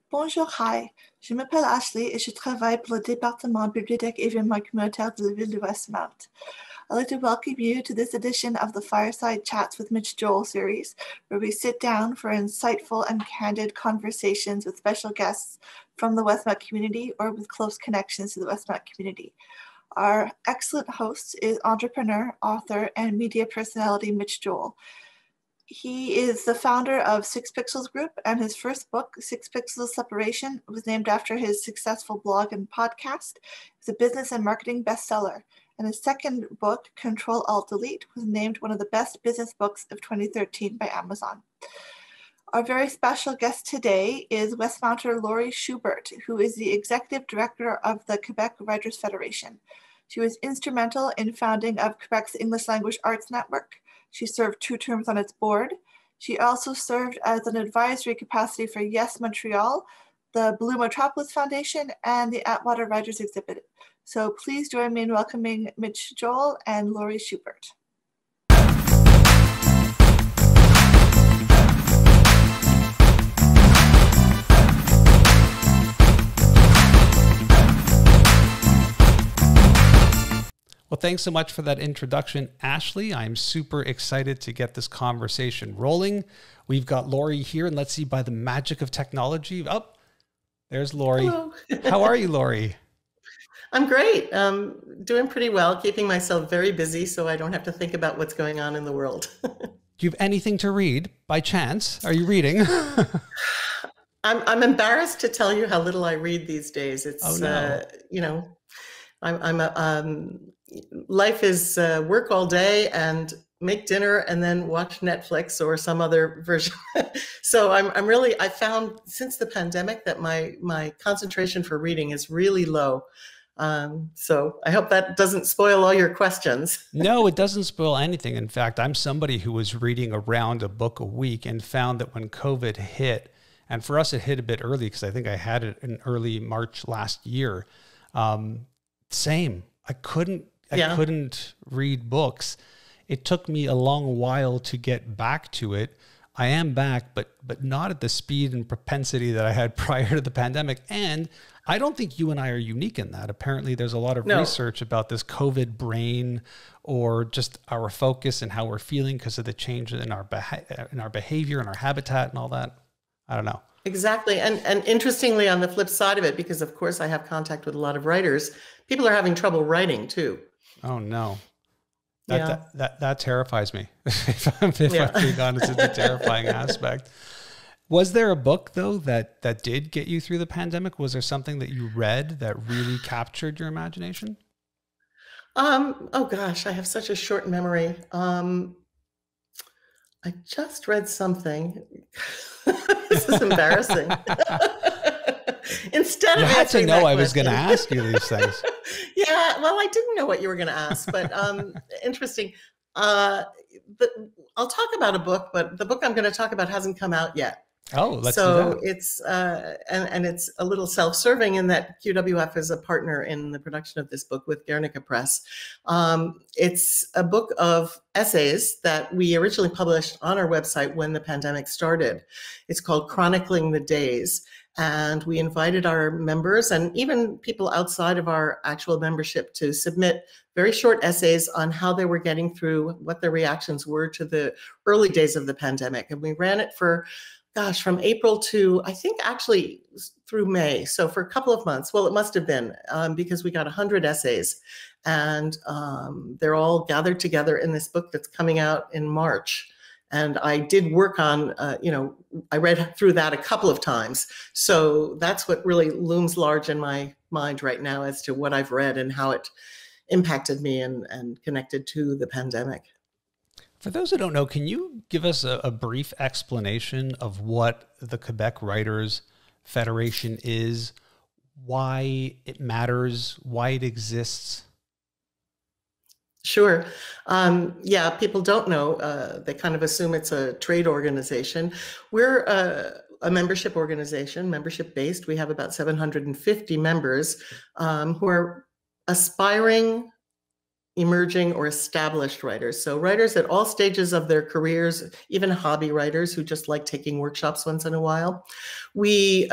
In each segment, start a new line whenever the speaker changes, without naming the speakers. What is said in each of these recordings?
Bonjour, hi. Je m'appelle Ashley et je travaille pour le département bibliothèque événement communautaire de la ville de Westmount. I'd like to welcome you to this edition of the Fireside Chats with Mitch Joel series, where we sit down for insightful and candid conversations with special guests from the Westmount community or with close connections to the Westmount community. Our excellent host is entrepreneur, author, and media personality Mitch Joel. He is the founder of Six Pixels Group, and his first book, Six Pixels Separation, was named after his successful blog and podcast. It's a business and marketing bestseller. And his second book, Control Alt Delete, was named one of the best business books of 2013 by Amazon. Our very special guest today is Westmounter Lori Schubert, who is the executive director of the Quebec Writers Federation. She was instrumental in founding of Quebec's English Language Arts Network. She served 2 terms on its board. She also served as an advisory capacity for Yes Montreal, the Blue Metropolis Foundation, and the Atwater Writers Exhibit. So please join me in welcoming Mitch Joel and Lori Schubert.
Well, thanks so much for that introduction, Ashley. I'm super excited to get this conversation rolling. We've got Lori here, and let's see, by the magic of technology. Oh, there's Lori.
Hello.
How are you, Lori?
I'm great. Doing pretty well, keeping myself very busy so I don't have to think about what's going on in the world.
Do you have anything to read by chance? Are you reading?
I'm embarrassed to tell you how little I read these days. It's,
oh, no.
You know, life is work all day and make dinner and then watch Netflix or some other version. So I found since the pandemic that my concentration for reading is really low. So I hope that doesn't spoil all your questions.
No, it doesn't spoil anything. In fact, I'm somebody who was reading around a book a week and found that when COVID hit, and for us it hit a bit early because I think I had it in early March last year. Same. I couldn't read books. It took me a long while to get back to it. I am back, but not at the speed and propensity that I had prior to the pandemic. And I don't think you and I are unique in that. Apparently, there's a lot of research about this COVID brain or just our focus and how we're feeling because of the change in our behavior and our habitat and all that. I don't know.
Exactly. And interestingly, on the flip side of it, because of course I have contact with a lot of writers, people are having trouble writing too.
Oh, no. That terrifies me. if I'm being honest, it's a terrifying aspect. Was there a book, though, that did get you through the pandemic? Was there something that you read that really captured your imagination?
Oh, gosh, I have such a short memory. I just read something. This is embarrassing. Instead of
you had to know I was going to ask you these things.
Yeah, well, I didn't know what you were going to ask, but interesting. I'll talk about a book, but the book I'm going to talk about hasn't come out yet.
Oh, let's do that.
It's and it's a little self-serving in that QWF is a partner in the production of this book with Guernica Press. It's a book of essays that we originally published on our website when the pandemic started. It's called Chronicling the Days. And we invited our members and even people outside of our actual membership to submit very short essays on how they were getting through, what their reactions were to the early days of the pandemic. And we ran it for, gosh, from April to, I think actually through May. So for a couple of months. Well, it must have been because we got 100 essays and they're all gathered together in this book that's coming out in March. And I did work on, I read through that a couple of times. So that's what really looms large in my mind right now as to what I've read and how it impacted me and connected to the pandemic.
For those who don't know, can you give us a brief explanation of what the Quebec Writers Federation is, why it matters, why it exists?
Sure. Yeah, people don't know. They kind of assume it's a trade organization. We're a membership organization, membership-based. We have about 750 members who are aspiring, emerging, or established writers. So writers at all stages of their careers, even hobby writers who just like taking workshops once in a while. We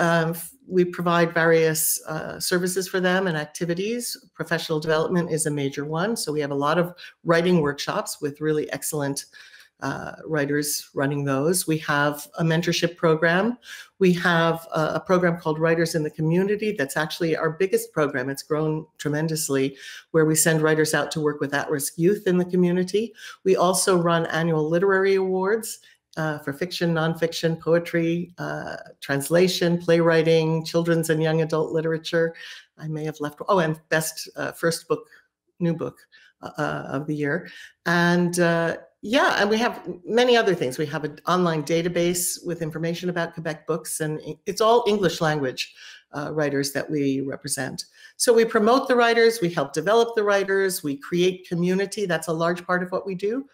provide various services for them and activities. Professional development is a major one. So we have a lot of writing workshops with really excellent writers running those. We have a mentorship program. We have a program called Writers in the Community. That's actually our biggest program. It's grown tremendously, where we send writers out to work with at-risk youth in the community. We also run annual literary awards for fiction, nonfiction, poetry, translation, playwriting, children's and young adult literature. I may have left, oh, and best first book, new book of the year. And yeah, and we have many other things. We have an online database with information about Quebec books, and it's all English language writers that we represent. So we promote the writers, we help develop the writers, we create community. That's a large part of what we do.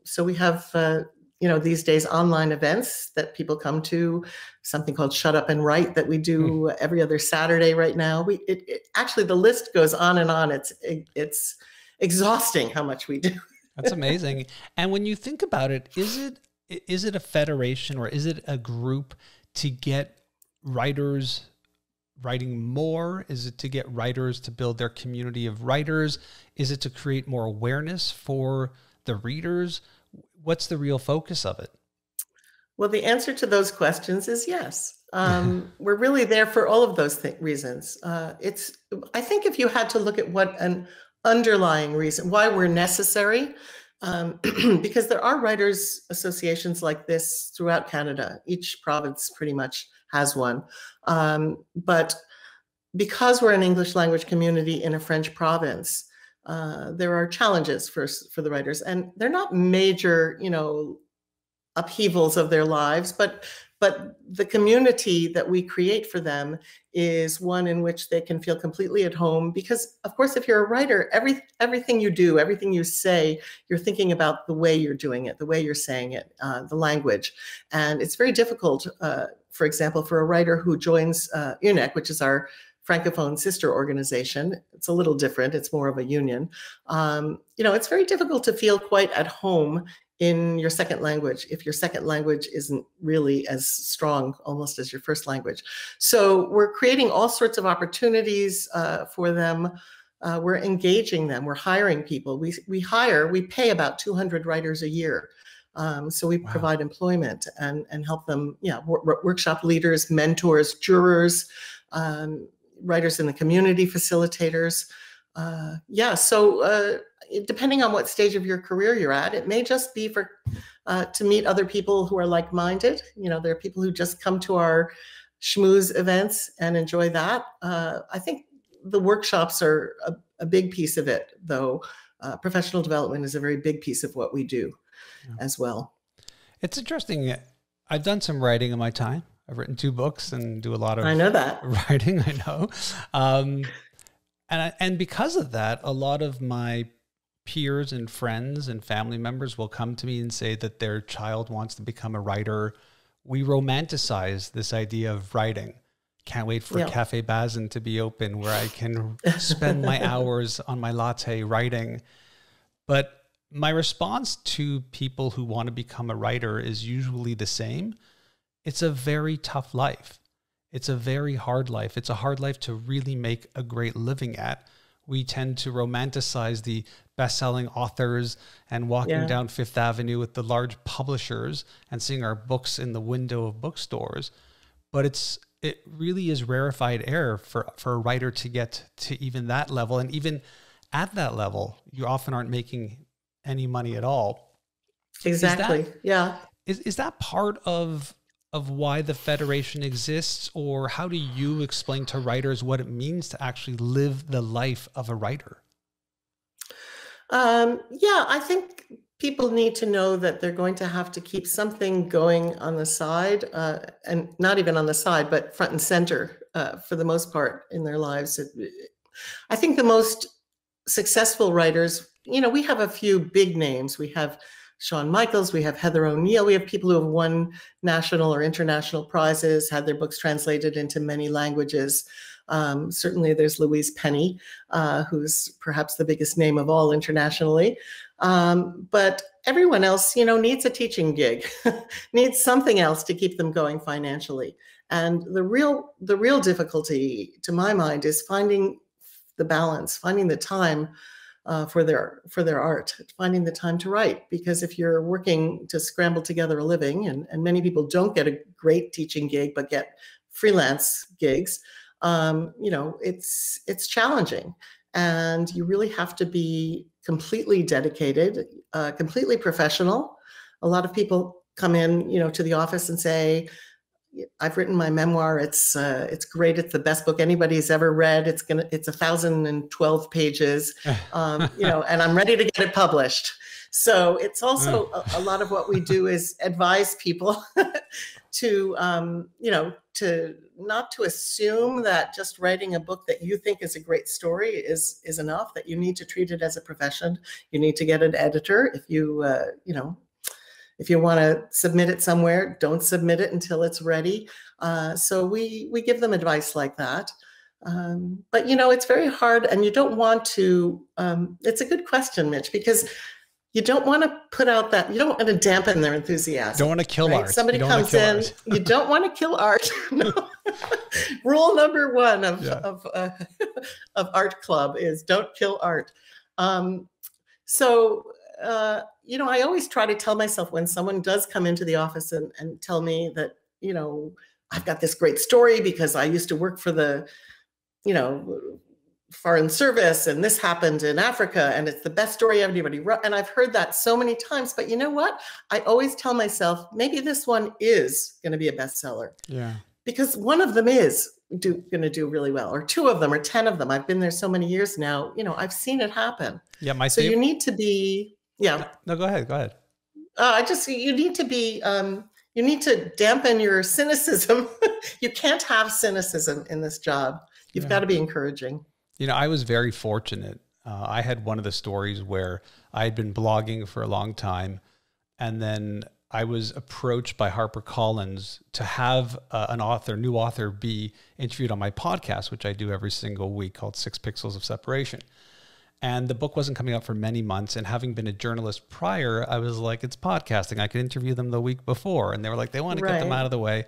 So we have, you know, these days online events that people come to, something called Shut Up and Write that we do every other Saturday right now. Actually, the list goes on and on. It's exhausting how much we do.
That's amazing. And when you think about it, is it a federation, or is it a group to get writers writing more? Is it to get writers to build their community of writers? Is it to create more awareness for the readers? What's the real focus of it?
Well, the answer to those questions is yes. We're really there for all of those reasons. I think if you had to look at what an underlying reason why we're necessary, because there are writers associations like this throughout Canada. Each province pretty much has one. But because we're an English language community in a French province, there are challenges for the writers, and they're not major, you know, upheavals of their lives, but the community that we create for them is one in which they can feel completely at home. Because, of course, if you're a writer, everything you do, everything you say, you're thinking about the way you're doing it, the way you're saying it, the language. And it's very difficult, for example, for a writer who joins UNEC, which is our Francophone sister organization. It's a little different. It's more of a union. You know, it's very difficult to feel quite at home in your second language if your second language isn't really as strong almost as your first language. So we're creating all sorts of opportunities for them. We're engaging them. We're hiring people. We pay about 200 writers a year. So we provide employment and help them, workshop leaders, mentors, jurors, writers in the community, facilitators. So depending on what stage of your career you're at, it may just be for to meet other people who are like-minded. You know, there are people who just come to our schmooze events and enjoy that. I think the workshops are a big piece of it, though. Professional development is a very big piece of what we do as well.
It's interesting. I've done some writing in my time. I've written 2 books and do a lot of writing. I know. And because of that, a lot of my peers and friends and family members will come to me and say that their child wants to become a writer. We romanticize this idea of writing. Can't wait for Cafe Bazin to be open where I can spend my hours on my latte writing. But my response to people who want to become a writer is usually the same. It's a very tough life. It's a very hard life. It's a hard life to really make a great living at. We tend to romanticize the best-selling authors and walking down Fifth Avenue with the large publishers and seeing our books in the window of bookstores. But it really is rarefied air for a writer to get to even that level. And even at that level, you often aren't making any money at all.
Exactly.
Is that part of why the Federation exists, or how do you explain to writers what it means to actually live the life of a writer?
I think people need to know that they're going to have to keep something going on the side, and not even on the side, but front and center for the most part in their lives. I think the most successful writers, we have a few big names. We have Sean Michaels, we have Heather O'Neill, we have people who have won national or international prizes, had their books translated into many languages. Certainly there's Louise Penny, who's perhaps the biggest name of all internationally. But everyone else, needs a teaching gig, needs something else to keep them going financially. And the real difficulty, to my mind, is finding the balance, finding the time for their art, finding the time to write. Because if you're working to scramble together a living, and many people don't get a great teaching gig but get freelance gigs, it's challenging, and you really have to be completely dedicated, completely professional. A lot of people come in, to the office and say, I've written my memoir. It's great. It's the best book anybody's ever read. It's 1,012 pages, and I'm ready to get it published. So it's also a lot of what we do is advise people to, to not to assume that just writing a book that you think is a great story is enough, that you need to treat it as a profession. You need to get an editor. If you want to submit it somewhere, don't submit it until it's ready. So we give them advice like that. But, it's very hard, and you don't want to, it's a good question, Mitch, because you don't want to put out that, you don't want to dampen their enthusiasm.
Don't want to kill art.
Somebody comes in, you don't want to kill art. No. Rule number one of Art Club is don't kill art. I always try to tell myself when someone does come into the office and tell me that, I've got this great story because I used to work for the, Foreign Service, and this happened in Africa, and it's the best story anybody wrote. And I've heard that so many times, but you know what? I always tell myself, maybe this one is going to be a bestseller. Yeah. Because one of them is going to do really well, or two of them, or 10 of them. I've been there so many years now. I've seen it happen. Yeah, so you need to be. Yeah.
No, go ahead. Go ahead.
You need to be. You need to dampen your cynicism. You can't have cynicism in this job. You've got to be encouraging.
I was very fortunate. I had one of the stories where I had been blogging for a long time, and then I was approached by HarperCollins to have new author be interviewed on my podcast, which I do every single week, called 6 Pixels of Separation. And the book wasn't coming out for many months. And having been a journalist prior, I was like, it's podcasting. I could interview them the week before. And they were like, they want to get them out of the way.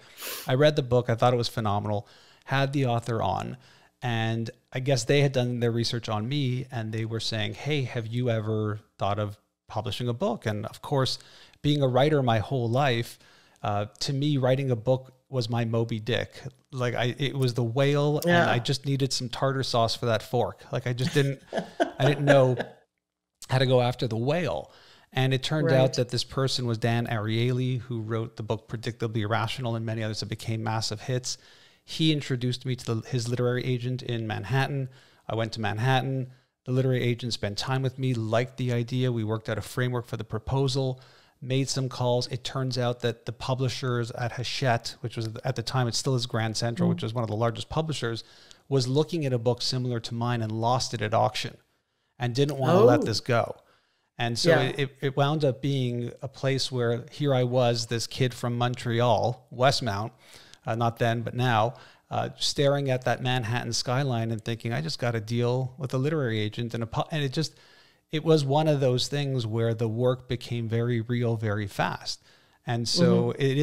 I read the book. I thought it was phenomenal. Had the author on. And I guess they had done their research on me, and they were saying, hey, have you ever thought of publishing a book? And of course, being a writer my whole life, to me, writing a book was my Moby Dick. It was the whale, and I just needed some tartar sauce for that fork. I didn't know how to go after the whale. And it turned out that this person was Dan Ariely, who wrote the book Predictably Irrational and many others that became massive hits. He introduced me to his literary agent in Manhattan. I went to Manhattan. The literary agent spent time with me, liked the idea. We worked out a framework for the proposal, made some calls. It turns out that the publishers at Hachette, which was at the time, it still is Grand Central, which was one of the largest publishers, was looking at a book similar to mine and lost it at auction and didn't want to let this go. And so it wound up being a place where here I was, this kid from Montreal, Westmount, not then, but now, staring at that Manhattan skyline and thinking, I just got a deal with a literary agent. And it was one of those things where the work became very real, very fast. And so it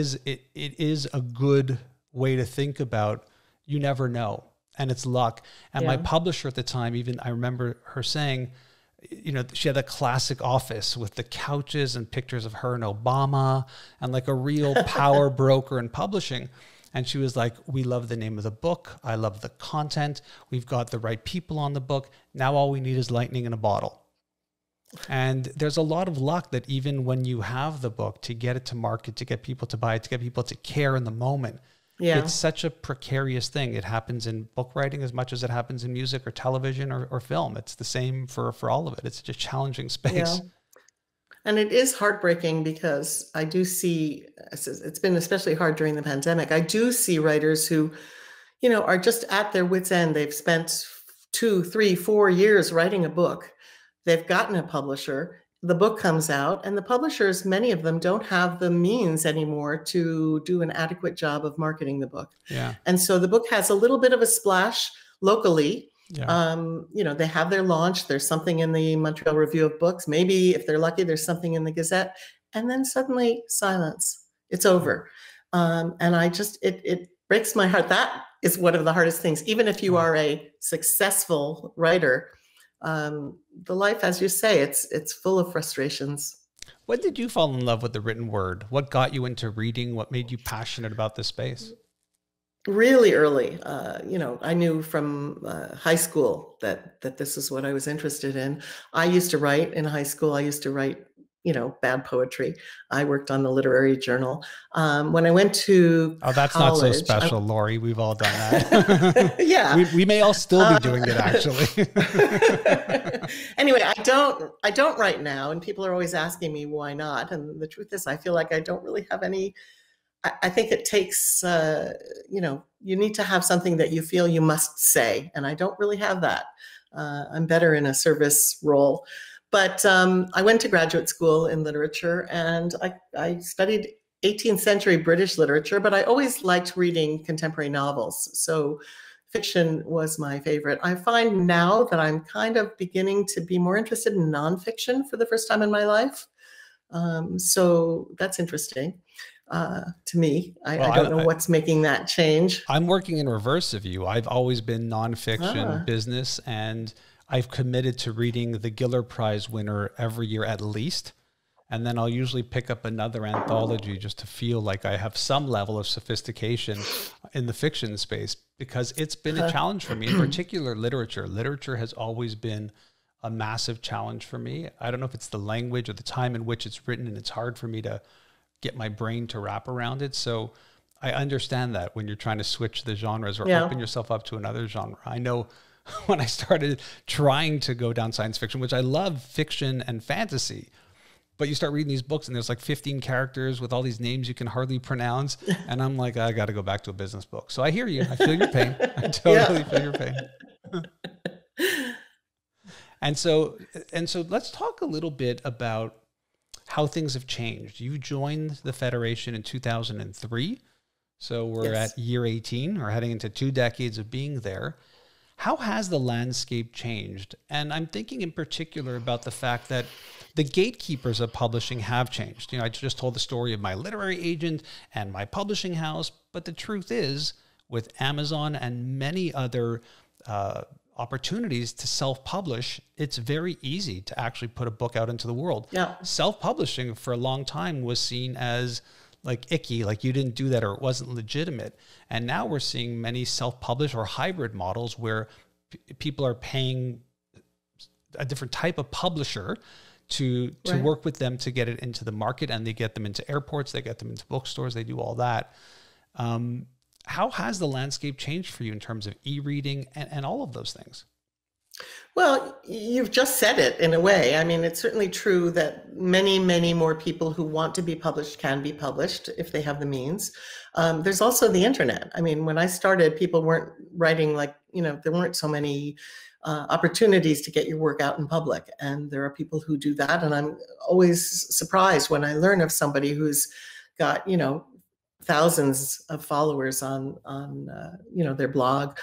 is a good way to think about, you never know, and it's luck. And my publisher at the time, even I remember her saying, she had a classic office with the couches and pictures of her and Obama and like a real power broker in publishing. And she was like, we love the name of the book. I love the content. We've got the right people on the book. Now all we need is lightning in a bottle. And there's a lot of luck that even when you have the book, to get it to market, to get people to buy it, to get people to care in the moment, it's such a precarious thing. It happens in book writing as much as it happens in music or television or film. It's the same for all of it. It's just a challenging space.
Yeah. And it is heartbreaking because I do see, it's been especially hard during the pandemic. I do see writers who, are just at their wits' end. They've spent 2, 3, 4 years writing a book. They've gotten a publisher. The book comes out, and the publishers, many of them, don't have the means anymore to do an adequate job of marketing the book. Yeah. And so the book has a little bit of a splash locally,
Yeah.
You know, they have their launch. There's something in the Montreal Review of Books. Maybe if they're lucky, there's something in the Gazette. And then suddenly silence. It's over. And I just, it breaks my heart. That is one of the hardest things. Even if you are a successful writer, the life, as you say, it's full of frustrations.
When did you fall in love with the written word? What got you into reading? What made you passionate about this space?
Really early. You know, I knew from high school that this is what I was interested in. I used to write in high school. I used to write, you know, bad poetry. I worked on the literary journal. When I went to
that's
college,
not so special, Lori. We've all done that.
Yeah.
We may all still be doing it, actually.
Anyway, I don't write now, and people are always asking me why not. And the truth is, I feel like I don't really have any. I think it takes, you know, you need to have something that you feel you must say, and I don't really have that. I'm better in a service role. But I went to graduate school in literature, and I studied 18th century British literature, but I always liked reading contemporary novels. So fiction was my favorite. I find now that I'm kind of beginning to be more interested in nonfiction for the first time in my life. So that's interesting to me. I don't know what's making that change.
I'm working in reverse of you. I've always been nonfiction business, and I've committed to reading the Giller Prize winner every year at least. And then I'll usually pick up another anthology just to feel like I have some level of sophistication in the fiction space, because it's been a challenge for me, in particular literature. Literature has always been a massive challenge for me. I don't know if it's the language or the time in which it's written, and it's hard for me to get my brain to wrap around it. So I understand that when you're trying to switch the genres or open yourself up to another genre. I know when I started trying to go down science fiction, which I love fiction and fantasy, but you start reading these books and there's like 15 characters with all these names you can hardly pronounce. And I'm like, I got to go back to a business book. So I hear you. I feel your pain. I totally feel your pain. And so let's talk a little bit about how things have changed. You joined the Federation in 2003. So we're at year 18, or heading into 2 decades of being there. How has the landscape changed? And I'm thinking in particular about the fact that the gatekeepers of publishing have changed. You know, I just told the story of my literary agent and my publishing house, but the truth is, with Amazon and many other opportunities to self-publish, it's very easy to actually put a book out into the world. Yeah. Self-publishing for a long time was seen as like icky, like you didn't do that or it wasn't legitimate. And now we're seeing many self-publish or hybrid models where people are paying a different type of publisher to work with them to get it into the market, and they get them into airports, they get them into bookstores, they do all that. How has the landscape changed for you in terms of e-reading and all of those things?
Well, you've just said it in a way. I mean, it's certainly true that many, many more people who want to be published can be published if they have the means. There's also the internet. I mean, when I started, people weren't writing like, you know, there weren't so many opportunities to get your work out in public. And there are people who do that. And I'm always surprised when I learn of somebody who's got, you know, thousands of followers on you know, their blog.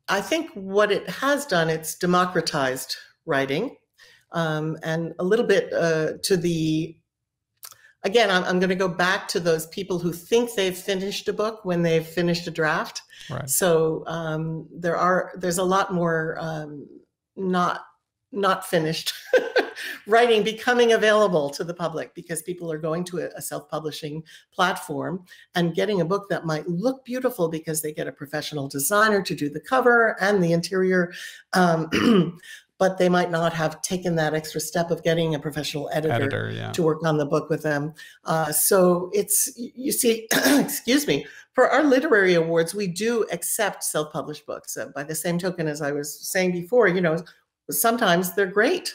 I think what it has done, it's democratized writing, and a little bit to the, again, I'm going to go back to those people who think they've finished a book when they've finished a draft. Right. So there's a lot more not finished writing becoming available to the public, because people are going to a self-publishing platform and getting a book that might look beautiful because they get a professional designer to do the cover and the interior, but they might not have taken that extra step of getting a professional editor to work on the book with them. So it's, you see, excuse me, for our literary awards, we do accept self-published books. By the same token, as I was saying before, you know, sometimes they're great.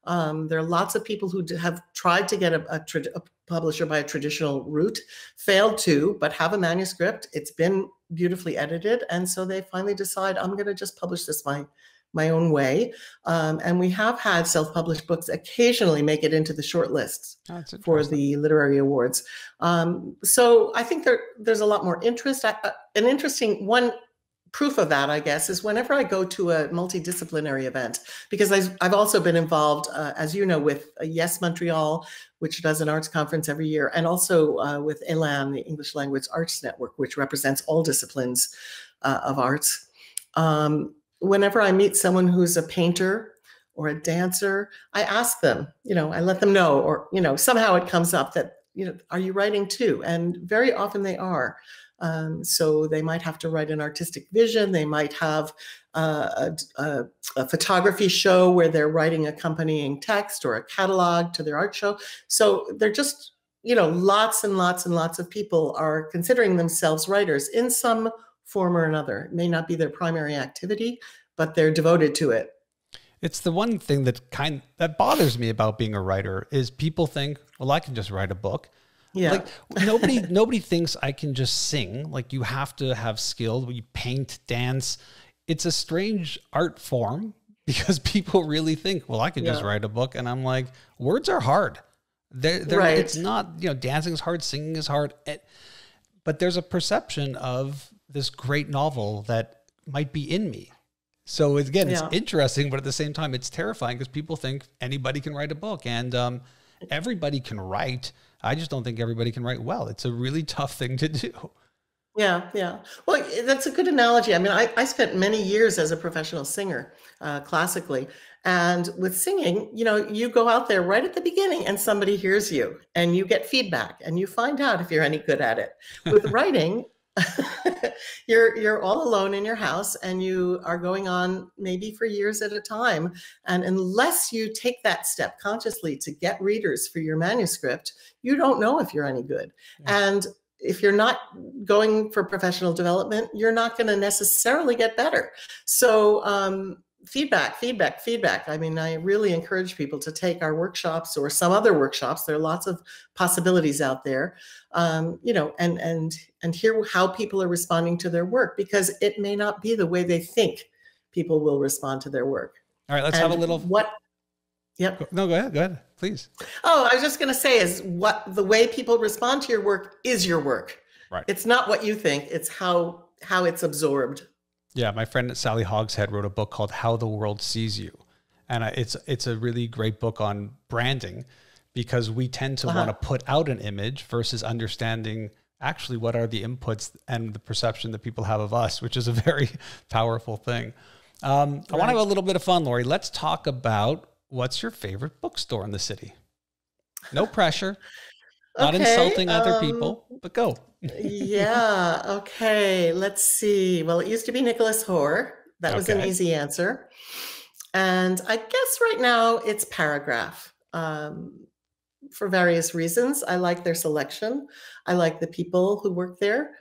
There are lots of people who have tried to get a publisher by a traditional route, failed to, but have a manuscript. It's been beautifully edited. And so they finally decide, I'm going to just publish this my own way. And we have had self-published books occasionally make it into the short lists for the literary awards. So I think there's a lot more interest. An interesting one proof of that, I guess, is whenever I go to a multidisciplinary event, because I've also been involved, as you know, with Yes Montreal, which does an arts conference every year, and also with ELAN, the English Language Arts Network, which represents all disciplines of arts. Whenever I meet someone who's a painter or a dancer, I ask them, I let them know, or, somehow it comes up that, are you writing too? And very often they are. So they might have to write an artistic vision. They might have a photography show where they're writing accompanying text or a catalog to their art show. So they're just, lots and lots and lots of people are considering themselves writers in some form or another. It may not be their primary activity, but they're devoted to it.
It's the one thing that bothers me about being a writer is people think, well, I can just write a book.
Yeah.
Like nobody thinks I can just sing. Like you have to have skill. You paint, dance. It's a strange art form because people really think, well, I can just write a book. And I'm like, words are hard.
Right.
It's not, dancing is hard, singing is hard. But there's a perception of this great novel that might be in me. So again, it's interesting, but at the same time, it's terrifying because people think anybody can write a book, and everybody can write. I just don't think everybody can write well. It's a really tough thing to do.
Yeah, yeah. Well, that's a good analogy. I mean, I spent many years as a professional singer, classically. And with singing, you go out there right at the beginning and somebody hears you and you get feedback and you find out if you're any good at it. With writing, you're all alone in your house and you are going on maybe for years at a time. And unless you take that step consciously to get readers for your manuscript, you don't know if you're any good. Yeah. And if you're not going for professional development, you're not going to necessarily get better. So feedback. I mean, I really encourage people to take our workshops or some other workshops. There are lots of possibilities out there, and hear how people are responding to their work, because it may not be the way they think people will respond to their work.
All right, let's have a little.
Yep.
No, go ahead, please.
Oh, I was just going to say is the way people respond to your work is your work.
Right.
It's not what you think. It's how it's absorbed.
Yeah, my friend Sally Hogshead wrote a book called How the World Sees You. And it's a really great book on branding, because we tend to want to put out an image versus understanding actually what are the inputs and the perception that people have of us, which is a very powerful thing. I want to have a little bit of fun, Lori. Let's talk about what's your favorite bookstore in the city. No pressure, not insulting other people, but go.
Yeah. Okay. Let's see. Well, it used to be Nicholas Hoare. That was an easy answer. And I guess right now it's Paragraph, for various reasons. I like their selection. I like the people who work there.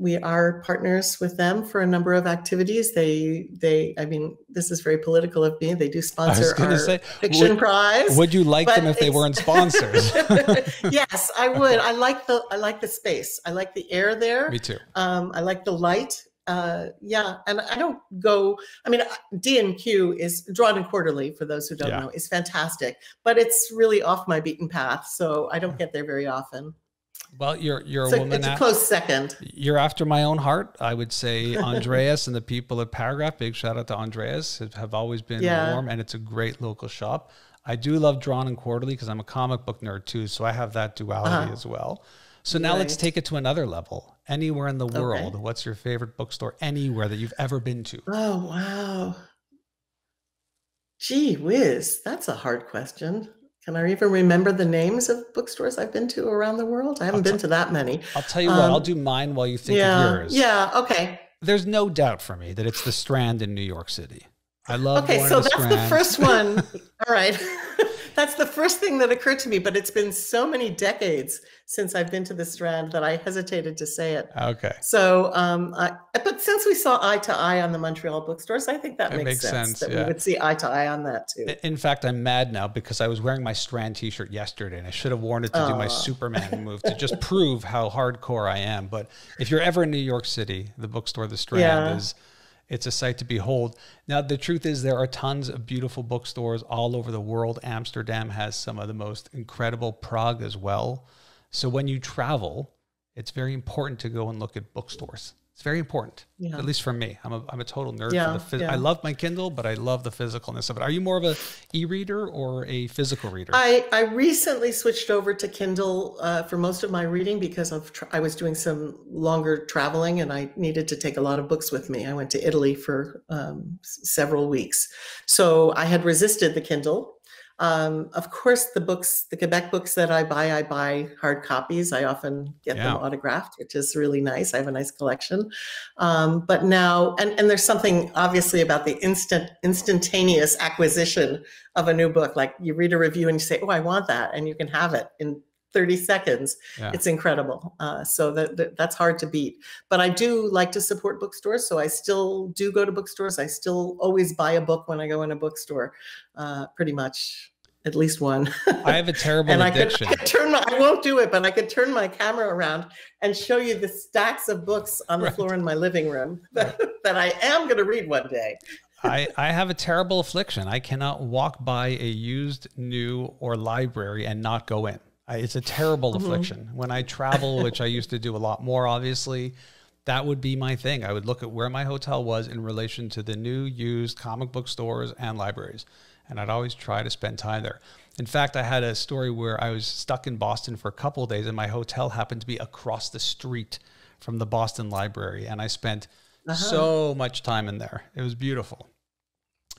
We are partners with them for a number of activities. I mean, this is very political of me. They do sponsor our fiction prize.
Would you like them if they weren't sponsors?
Yes, I would. I like the space. I like the air there.
Me too.
I like the light. Yeah. And I don't go, I mean, D&Q is Drawn and Quarterly, for those who don't know, is fantastic, but it's really off my beaten path. So I don't get there very often.
Well, you're a woman.
It's a close second.
You're after my own heart. I would say Andreas and the people at Paragraph. Big shout out to Andreas. Have always been warm, and it's a great local shop. I do love Drawn and Quarterly because I'm a comic book nerd too, so I have that duality as well. So now let's take it to another level. Anywhere in the world, what's your favorite bookstore anywhere that you've ever been to?
Oh, wow. Gee whiz, that's a hard question. Can I even remember the names of bookstores I've been to around the world? I haven't been to that many.
I'll tell you what, I'll do mine while you think of yours.
Yeah, okay.
There's no doubt for me that it's the Strand in New York City. I love going to the
that's
Strand.
The first one. All right. That's the first thing that occurred to me, but it's been so many decades since I've been to the Strand that I hesitated to say it.
Okay.
So, but since we saw eye to eye on the Montreal bookstores, I think that makes sense that we would see eye to eye on that too.
In fact, I'm mad now because I was wearing my Strand t-shirt yesterday and I should have worn it to do my Superman move to just prove how hardcore I am. But if you're ever in New York City, the bookstore, the Strand it's a sight to behold. Now, the truth is there are tons of beautiful bookstores all over the world. Amsterdam has some of the most incredible, Prague as well. So when you travel, it's very important to go and look at bookstores. It's very important, at least for me. I'm a total nerd for the I love my Kindle, but I love the physicalness of it. Are you more of a e-reader or a physical reader?
I recently switched over to Kindle for most of my reading because I was doing some longer traveling and I needed to take a lot of books with me. I went to Italy for several weeks. So I had resisted the Kindle. Of course, the Quebec books that I buy hard copies. I often get them autographed, which is really nice. I have a nice collection. But now, and there's something obviously about the instantaneous acquisition of a new book. Like you read a review and you say, oh, I want that. And you can have it in 30 seconds. Yeah. It's incredible. So that's hard to beat. But I do like to support bookstores. So I still do go to bookstores. I still always buy a book when I go in a bookstore, pretty much at least one.
I have a terrible addiction.
I won't do it, but I could turn my camera around and show you the stacks of books on the floor in my living room that I am going to read one day.
I have a terrible affliction. I cannot walk by a used, new, or library and not go in. It's a terrible affliction. When I travel, which I used to do a lot more, obviously, that would be my thing. I would look at where my hotel was in relation to the new, used comic book stores and libraries. And I'd always try to spend time there. In fact, I had a story where I was stuck in Boston for a couple of days and my hotel happened to be across the street from the Boston Library. And I spent so much time in there. It was beautiful.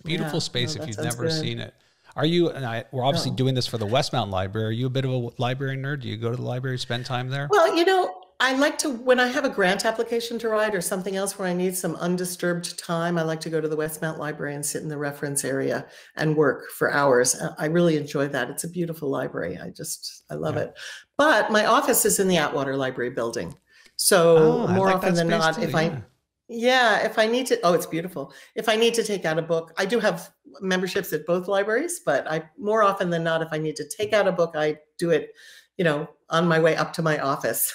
Beautiful space if you've never seen it. Are you, and we're obviously doing this for the Westmount Library. Are you a bit of a library nerd? Do you go to the library, spend time there?
Well, you know, I like to, when I have a grant application to write or something else where I need some undisturbed time, I like to go to the Westmount Library and sit in the reference area and work for hours. I really enjoy that. It's a beautiful library. I love it. But my office is in the Atwater Library building. So more often than not, if I need to, it's beautiful. If I need to take out a book, I do have memberships at both libraries, but more often than not, if I need to take out a book, I do it, you know, on my way up to my office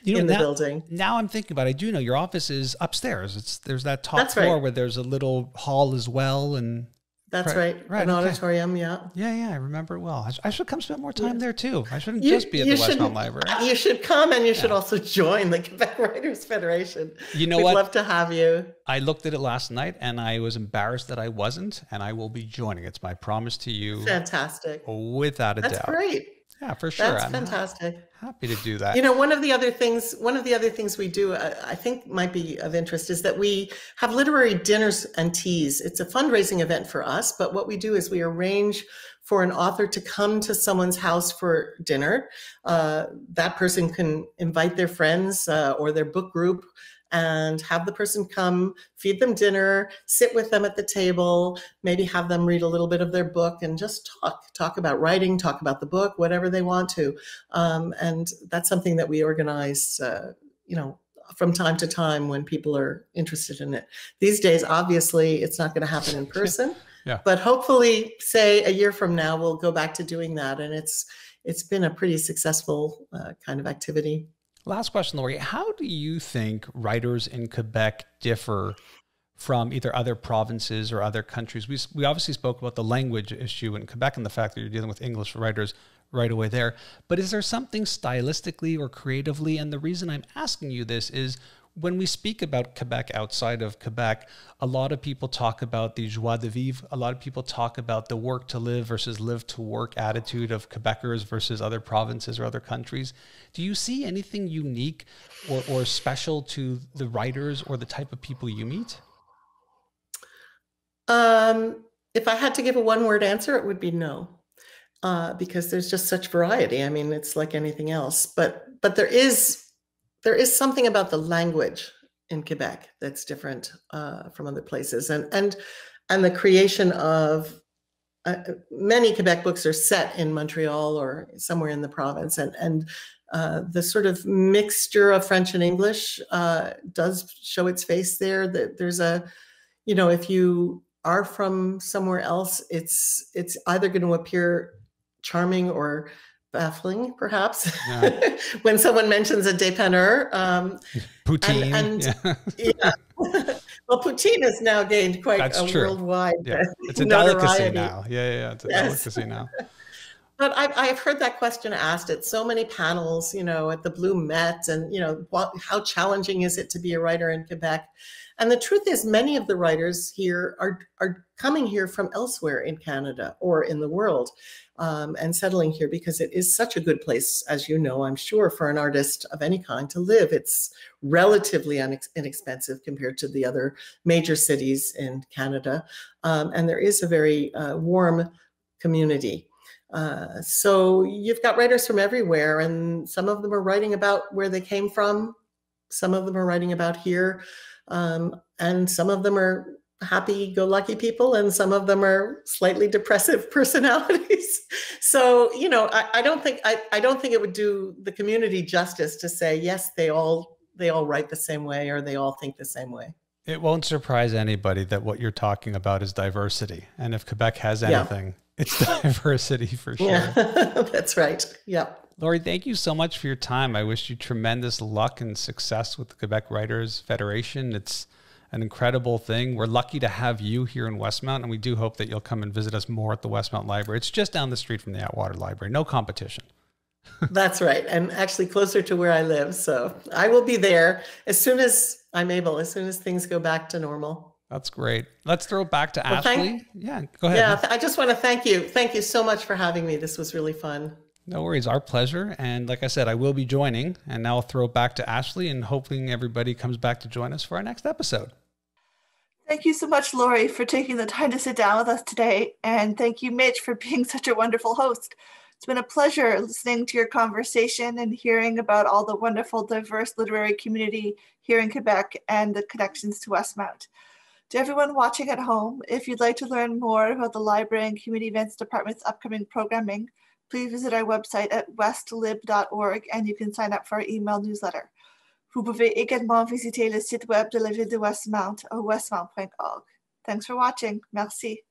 in the building.
Now I'm thinking about it. I do know your office is upstairs. There's that top floor where there's a little hall as well. And
that's right. An auditorium. Yeah.
I remember it well. I should come spend more time there too. I shouldn't just be at the Westmount Library.
You should come, and you should also join the Quebec Writers Federation.
You know
We'd
what?
Love to have you.
I looked at it last night and I was embarrassed that I wasn't, and I will be joining. It's my promise to you.
Fantastic.
Without a doubt.
That's great.
Yeah, for sure.
That's fantastic.
Happy to do that.
You know, one of the other things we do, I think might be of interest, is that we have literary dinners and teas. It's a fundraising event for us, but what we do is we arrange for an author to come to someone's house for dinner. That person can invite their friends or their book group and have the person come, feed them dinner, sit with them at the table, maybe have them read a little bit of their book and just talk about writing, talk about the book, whatever they want to. And that's something that we organize, you know, from time to time when people are interested in it. These days, obviously, it's not going to happen in person, but hopefully, say a year from now, we'll go back to doing that. And it's been a pretty successful kind of activity.
Last question, Lori. How do you think writers in Quebec differ from either other provinces or other countries? We obviously spoke about the language issue in Quebec and the fact that you're dealing with English writers right away there. But is there something stylistically or creatively? And the reason I'm asking you this is when we speak about Quebec outside of Quebec, a lot of people talk about the joie de vivre. A lot of people talk about the work to live versus live to work attitude of Quebecers versus other provinces or other countries. Do you see anything unique or special to the writers or the type of people you meet?
If I had to give a one-word answer, it would be no, because there's just such variety. I mean, it's like anything else, but there is something about the language in Quebec that's different from other places, and the creation of many Quebec books are set in Montreal or somewhere in the province, and the sort of mixture of French and English does show its face there. That there's a, you know, if you are from somewhere else, it's either going to appear charming or baffling, perhaps, when someone mentions a dépanneur.
Poutine.
Well, poutine has now gained quite a worldwide
it's a delicacy now. It's a delicacy now.
But I've heard that question asked at so many panels, you know, at the Blue Met, and, you know, how challenging is it to be a writer in Quebec? And the truth is, many of the writers here are coming here from elsewhere in Canada or in the world, and settling here because it is such a good place, as you know, I'm sure, for an artist of any kind to live. It's relatively inexpensive compared to the other major cities in Canada. And there is a very warm community. So you've got writers from everywhere, and some of them are writing about where they came from. Some of them are writing about here. And some of them are happy-go-lucky people, and some of them are slightly depressive personalities. So, you know, I don't think it would do the community justice to say, yes, they all write the same way, or they all think the same way.
It won't surprise anybody that what you're talking about is diversity. And if Quebec has anything, it's diversity for sure.
Yeah, that's right. Yeah.
Lori, thank you so much for your time. I wish you tremendous luck and success with the Quebec Writers Federation. It's an incredible thing. We're lucky to have you here in Westmount, and we do hope that you'll come and visit us more at the Westmount Library. It's just down the street from the Atwater Library. No competition.
That's right. And actually closer to where I live. So I will be there as soon as I'm able, as soon as things go back to normal.
That's great. Let's throw it back to Ashley. Yeah, go ahead.
Yeah, I just want to thank you. Thank you so much for having me. This was really fun.
No worries. Our pleasure. And like I said, I will be joining. And now I'll throw it back to Ashley, and hoping everybody comes back to join us for our next episode.
Thank you so much, Lori, for taking the time to sit down with us today. And thank you, Mitch, for being such a wonderful host. It's been a pleasure listening to your conversation and hearing about all the wonderful, diverse literary community here in Quebec and the connections to Westmount. To everyone watching at home, if you'd like to learn more about the Library and Community Events Department's upcoming programming, please visit our website at westlib.org, and you can sign up for our email newsletter. Vous pouvez également visiter le site web de la ville de Westmount au westmount.org. Thanks for watching. Merci.